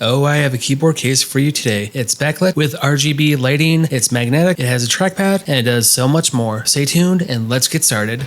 Oh, I have a keyboard case for you today. It's backlit with RGB lighting, it's magnetic, it has a trackpad, and it does so much more. Stay tuned and let's get started.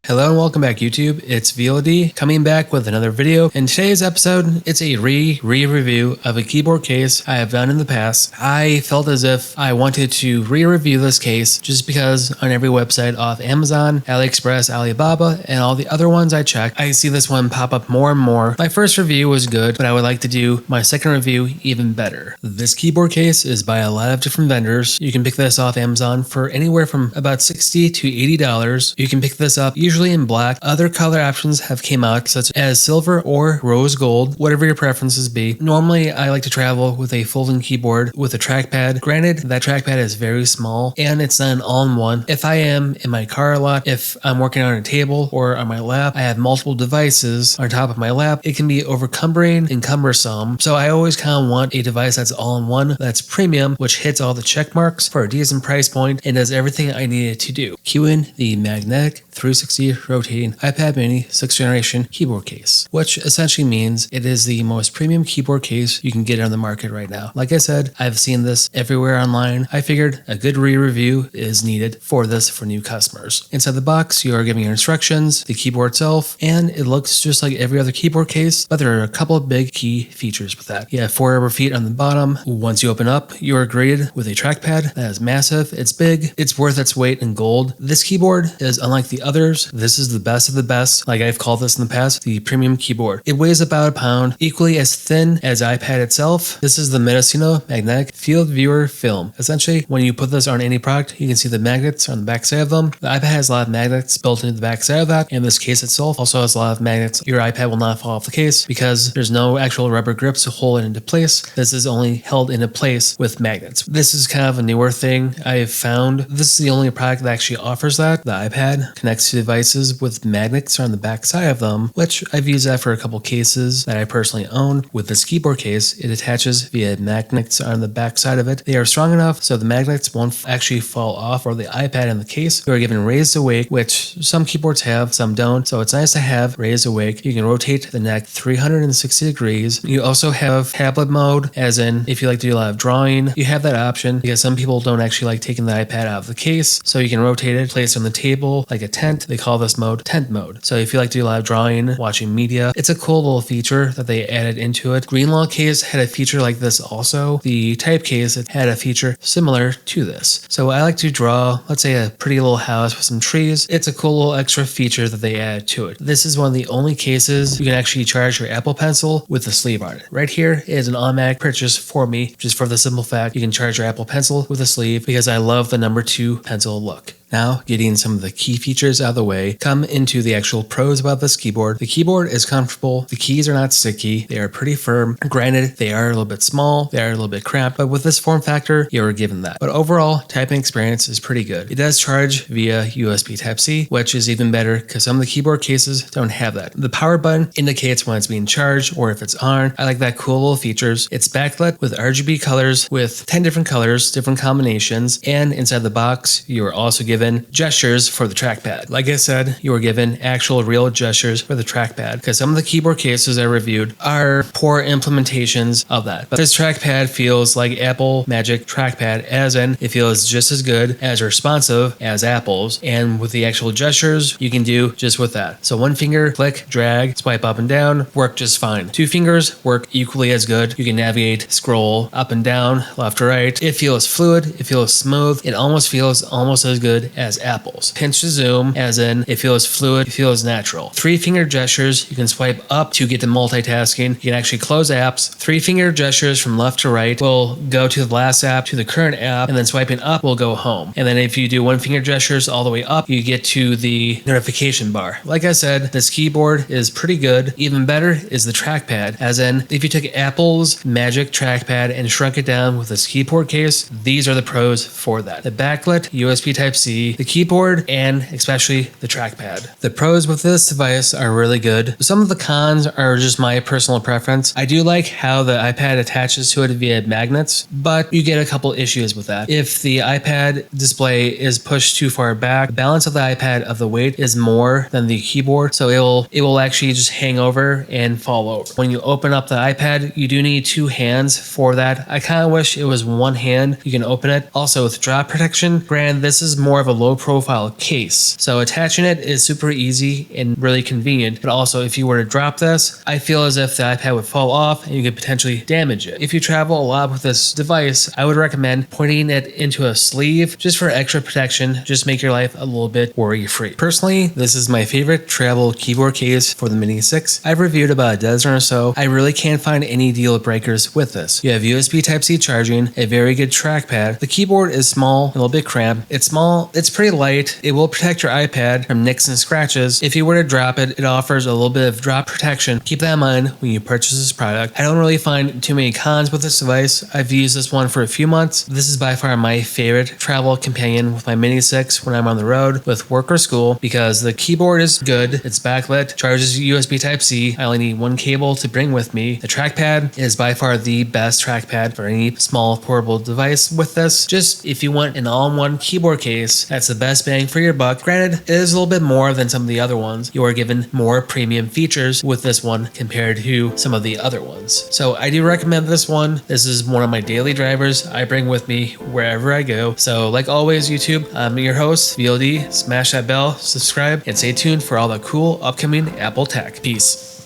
Hello and welcome back YouTube, it's VLD coming back with another video. In today's episode, it's a re-review of a keyboard case I have done in the past. I felt as if I wanted to re-review this case just because on every website off Amazon, AliExpress, Alibaba, and all the other ones I checked, I see this one pop up more and more. My first review was good, but I would like to do my second review even better. This keyboard case is by a lot of different vendors. You can pick this off Amazon for anywhere from about $60 to $80. You can pick this up usually in black. Other color options have came out such as silver or rose gold, whatever your preferences be. Normally I like to travel with a folding keyboard with a trackpad. Granted, that trackpad is very small and it's not an all-in-one. If I am in my car a lot, if I'm working on a table or on my lap, I have multiple devices on top of my lap, it can be overcumbering and cumbersome. So I always kind of want a device that's all-in-one, that's premium, which hits all the check marks for a decent price point and does everything I need it to do. Cue in the magnetic 360 rotating iPad mini 6th generation keyboard case, which essentially means it is the most premium keyboard case you can get on the market right now. Like I said, I've seen this everywhere online. I figured a good re-review is needed for this for new customers. Inside the box, you are given your instructions, the keyboard itself, and it looks just like every other keyboard case, but there are a couple of big key features with that. You have 4 rubber feet on the bottom. Once you open up, you are greeted with a trackpad that is massive, it's big, it's worth its weight in gold. This keyboard is unlike the others. This is the best of the best, like I've called this in the past, the premium keyboard. It weighs about a pound, equally as thin as iPad itself. This is the Mendocino Magnetic Field Viewer Film. Essentially, when you put this on any product, you can see the magnets on the back side of them. The iPad has a lot of magnets built into the back side of that, and this case itself also has a lot of magnets. Your iPad will not fall off the case because there's no actual rubber grips to hold it into place. This is only held into place with magnets. This is kind of a newer thing I've found. This is the only product that actually offers that. The iPad connects to devices with magnets on the back side of them, which I've used that for a couple cases that I personally own. With this keyboard case, it attaches via magnets on the back side of it. They are strong enough so the magnets won't actually fall off, or the iPad in the case. You are given raised awake, which some keyboards have, some don't, so it's nice to have raised awake. You can rotate the neck 360 degrees. You also have tablet mode, as in if you like to do a lot of drawing, you have that option because some people don't actually like taking the iPad out of the case, so you can rotate it, place it on the table like a tent. They call this mode tent mode. So if you like to do a lot of drawing, watching media, it's a cool little feature that they added into it. Greenlaw case had a feature like this also. The Type case, it had a feature similar to this. So I like to draw, let's say, a pretty little house with some trees. It's a cool little extra feature that they added to it. This is one of the only cases you can actually charge your Apple Pencil with the sleeve on it. Right here is an automatic purchase for me, just for the simple fact you can charge your Apple Pencil with a sleeve because I love the number 2 pencil look. Now, getting some of the key features out of the way, come into the actual pros about this keyboard. The keyboard is comfortable, the keys are not sticky, they are pretty firm. Granted, they are a little bit small, they are a little bit cramped, but with this form factor, you are given that. But overall, typing experience is pretty good. It does charge via USB Type-C, which is even better because some of the keyboard cases don't have that. The power button indicates when it's being charged or if it's on. I like that cool little features. It's backlit with RGB colors with 10 different colors, different combinations, and inside the box, you are also given gestures for the trackpad. Like I said, you are given actual real gestures for the trackpad because some of the keyboard cases I reviewed are poor implementations of that. But this trackpad feels like Apple Magic Trackpad, as in it feels just as good, as responsive as Apple's, and with the actual gestures you can do just with that. So 1 finger, click, drag, swipe up and down, work just fine. 2 fingers work equally as good. You can navigate, scroll up and down, left to right. It feels fluid, it feels smooth, it almost feels almost as good as Apple's. Pinch to zoom, as in it feels fluid, it feels natural. 3 finger gestures, you can swipe up to get to multitasking. You can actually close apps. 3 finger gestures from left to right will go to the last app, to the current app, and then swiping up will go home. And then if you do 1 finger gestures all the way up, you get to the notification bar. Like I said, this keyboard is pretty good. Even better is the trackpad, as in if you took Apple's Magic Trackpad and shrunk it down with this keyboard case, these are the pros for that. The backlit USB Type-C Type-C, the keyboard, and especially the trackpad. The pros with this device are really good. Some of the cons are just my personal preference. I do like how the iPad attaches to it via magnets, but you get a couple issues with that. If the iPad display is pushed too far back, the balance of the iPad of the weight is more than the keyboard, so it will actually just hang over and fall over. When you open up the iPad, you do need two hands for that. I kind of wish it was one hand you can open it. Also with drop protection, granted this is more of a low profile case, so attaching it is super easy and really convenient, but also if you were to drop this, I feel as if the iPad would fall off and you could potentially damage it. If you travel a lot with this device, I would recommend putting it into a sleeve just for extra protection, just make your life a little bit worry free. Personally, this is my favorite travel keyboard case for the Mini 6. I've reviewed about a dozen or so. I really can't find any deal breakers with this. You have USB Type-C charging, a very good trackpad. The keyboard is small, a little bit cramped. It's small, it's pretty light. It will protect your iPad from nicks and scratches. If you were to drop it, it offers a little bit of drop protection. Keep that in mind when you purchase this product. I don't really find too many cons with this device. I've used this one for a few months. This is by far my favorite travel companion with my Mini 6 when I'm on the road with work or school, because the keyboard is good, it's backlit, charges USB Type-C, I only need one cable to bring with me. The trackpad is by far the best trackpad for any small portable device with this. Just if you want an all-in-one keyboard case, that's the best bang for your buck. Granted, it is a little bit more than some of the other ones. You are given more premium features with this one compared to some of the other ones. So I do recommend this one. This is one of my daily drivers I bring with me wherever I go. So like always, YouTube, I'm your host, VLD. Smash that bell, subscribe, and stay tuned for all the cool upcoming Apple tech. Peace.